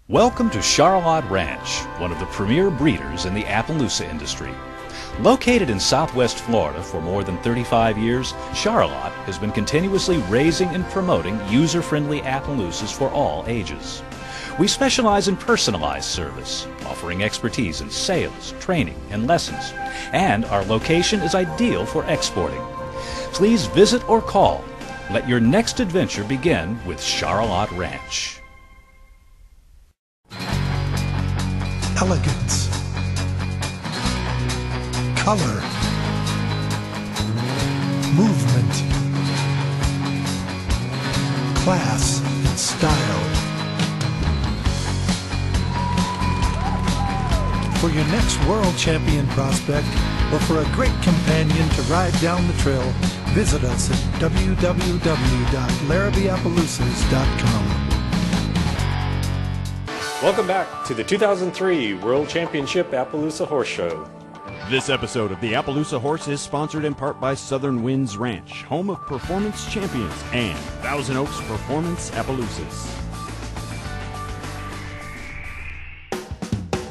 Welcome to Charlotte Ranch, one of the premier breeders in the Appaloosa industry. Located in southwest Florida for more than 35 years, Charlotte has been continuously raising and promoting user-friendly Appaloosas for all ages. We specialize in personalized service, offering expertise in sales, training, and lessons, and our location is ideal for exporting. Please visit or call. Let your next adventure begin with Charlotte Ranch. Elegance, color, movement, class, and style. For your next world champion prospect, or for a great companion to ride down the trail, visit us at www.larrabeeappaloosas.com. Welcome back to the 2003 World Championship Appaloosa Horse Show. This episode of the Appaloosa Horse is sponsored in part by Southern Winds Ranch, home of performance champions, and Thousand Oaks Performance Appaloosas.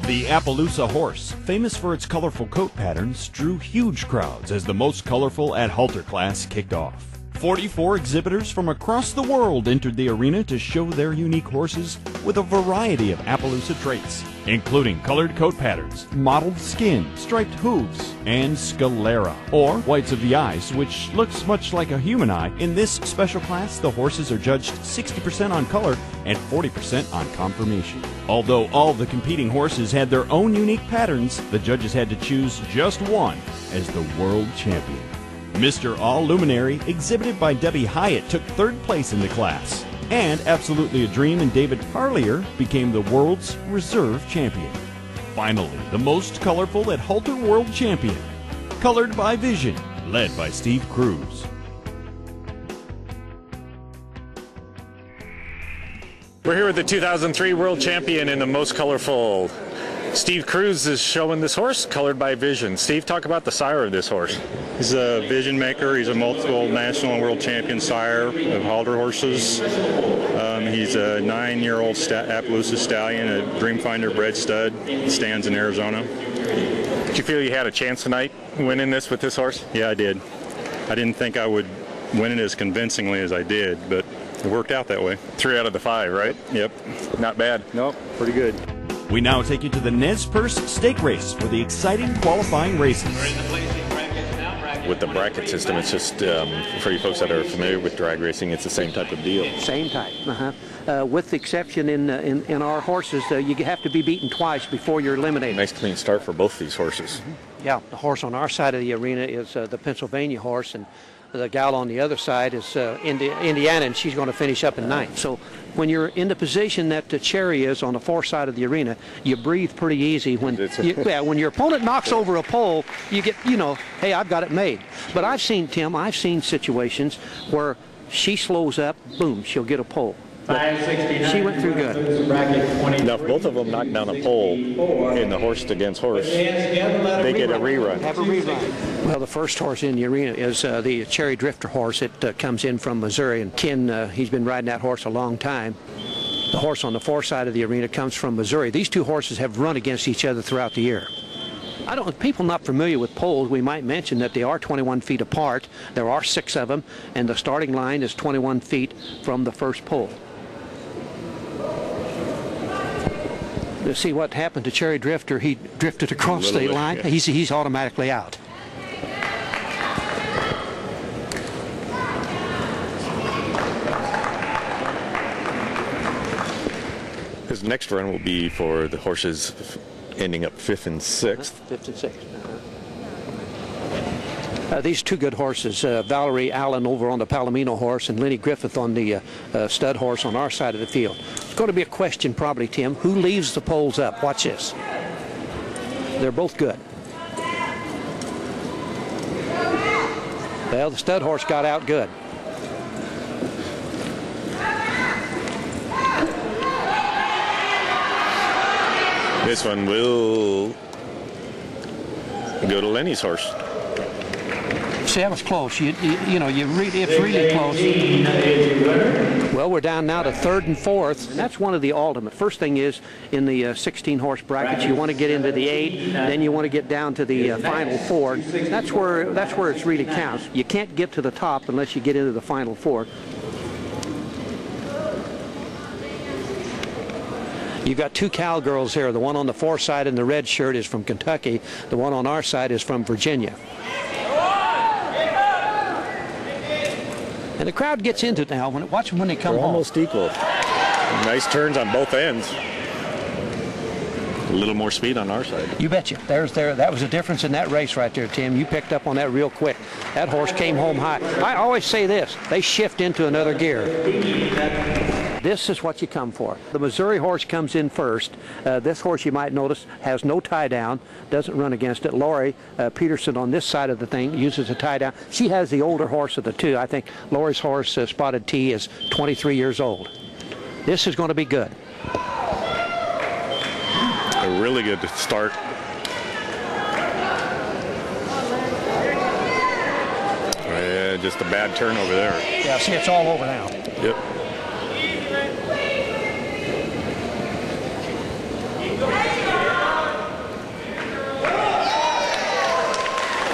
The Appaloosa Horse, famous for its colorful coat patterns, drew huge crowds as the most colorful at halter class kicked off. 44 exhibitors from across the world entered the arena to show their unique horses with a variety of Appaloosa traits, including colored coat patterns, mottled skin, striped hooves, and sclera, or whites of the eyes, which looks much like a human eye. In this special class, the horses are judged 60% on color and 40% on conformation. Although all the competing horses had their own unique patterns, the judges had to choose just one as the world champion. Mr. All Luminary, exhibited by Debbie Hyatt, took third place in the class. And Absolutely a Dream and David Parlier became the world's reserve champion. Finally, the most colorful at halter world champion, Colored by Vision, led by Steve Cruz. We're here with the 2003 World Champion in the most colorful. Steve Cruz is showing this horse, Colored by Vision. Steve, talk about the sire of this horse. He's a vision maker. He's a multiple national and world champion sire of halter horses. He's a 9-year-old Appaloosa stallion, a Dreamfinder bred stud. He stands in Arizona. Did you feel you had a chance tonight winning this with this horse? Yeah, I did. I didn't think I would win it as convincingly as I did, but it worked out that way. 3 out of the 5, right? Yep. Not bad. Nope, pretty good. We now take you to the Nez Perce Stake Race for the exciting qualifying races. With the bracket system, it's just, for you folks that are familiar with drag racing, it's the same type of deal. Same type, with the exception in our horses, you have to be beaten twice before you're eliminated. Nice clean start for both these horses. Yeah, the horse on our side of the arena is the Pennsylvania horse, and the gal on the other side is Indiana, and she's going to finish up in 9th. So when you're in the position that Cherry is on the far side of the arena, you breathe pretty easy. When when your opponent knocks over a pole, you get, hey, I've got it made. But I've seen situations where she slows up, boom, she'll get a pole. She went through good. Now, if both of them knock down a pole in the horse against horse, they get a rerun. Have a rerun. Well, the first horse in the arena is the Cherry Drifter horse. It comes in from Missouri, and Ken, he's been riding that horse a long time. The horse on the far side of the arena comes from Missouri. These two horses have run against each other throughout the year. People not familiar with poles, we might mention that they are 21 feet apart. There are 6 of them, and the starting line is 21 feet from the first pole. To see what happened to Cherry Drifter, he drifted across the line. Yeah. He's automatically out. His next run will be for the horses ending up 5th and 6th. 5th and 6th. These two good horses, Valerie Allen over on the Palomino horse and Lenny Griffith on the stud horse on our side of the field. It's going to be a question probably, Tim, who leaves the poles up? Watch this. They're both good. Well, the stud horse got out good. This one will go to Lenny's horse. See, that was close. You know, it's really close. Well, we're down now to third and fourth. That's one of the ultimate. First thing is, in the 16-horse brackets, you want to get into the 8, then you want to get down to the final 4. That's where it really counts. You can't get to the top unless you get into the final 4. You've got two cowgirls here. The one on the far side in the red shirt is from Kentucky. The one on our side is from Virginia. And the crowd gets into it now. Watch them when they come home. Almost equal. Nice turns on both ends. A little more speed on our side. You betcha. That was a difference in that race right there, Tim. You picked up on that real quick. That horse came home high. I always say this, they shift into another gear. This is what you come for. The Missouri horse comes in first. This horse, you might notice, has no tie down, doesn't run against it. Lori Peterson on this side of the thing uses a tie down. She has the older horse of the two. I think Lori's horse, Spotted T, is 23 years old. This is going to be good. A really good start. Just a bad turn over there. Yeah, see, it's all over now. Yep.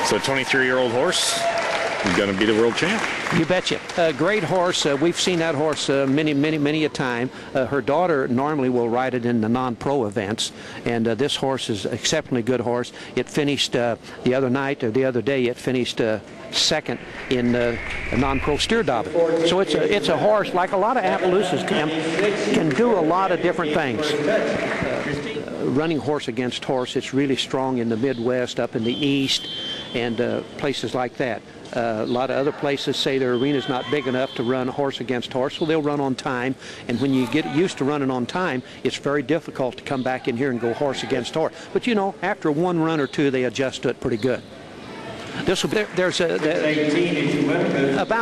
So 23-year-old horse is going to be the world champ. You betcha. Great horse. We've seen that horse many a time. Her daughter normally will ride it in the non-pro events, and this horse is an exceptionally good horse. It finished the other night, or the other day, it finished second in a non-pro steer dobbin. So it's a horse, like a lot of Appaloosas, can do a lot of different things. Running horse against horse, it's really strong in the Midwest, up in the East, and places like that. A lot of other places say their arena's not big enough to run horse against horse, so they'll run on time. And when you get used to running on time, it's very difficult to come back in here and go horse against horse. But you know, after one run or two, they adjust to it pretty good. There's about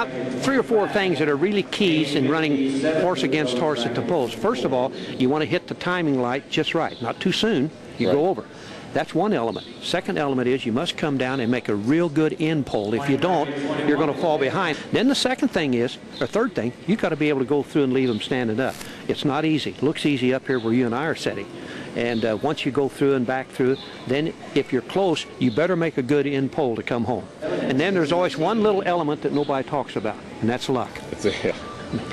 3 or 4 things that are really keys in running horse against horse at the post. First of all, you want to hit the timing light just right, not too soon. You go over. That's one element. Second element is you must come down and make a real good in pole. If you don't, you're going to fall behind. Then the second thing is, or third thing, you've got to be able to go through and leave them standing up. It's not easy. It looks easy up here where you and I are sitting. And once you go through and back through, then if you're close, you better make a good in pole to come home. And then there's always one little element that nobody talks about, and that's luck.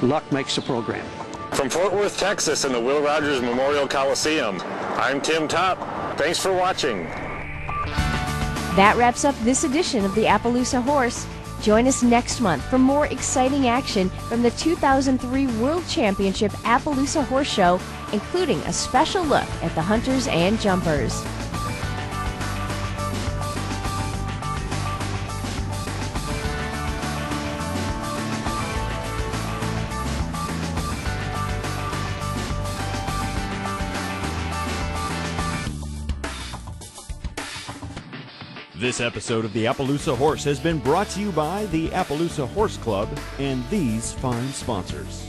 Luck makes the program. From Fort Worth, Texas, in the Will Rogers Memorial Coliseum, I'm Tim Topp. Thanks for watching. That wraps up this edition of the Appaloosa Horse. Join us next month for more exciting action from the 2003 World Championship Appaloosa Horse Show, including a special look at the hunters and jumpers. This episode of the Appaloosa Horse has been brought to you by the Appaloosa Horse Club and these fine sponsors.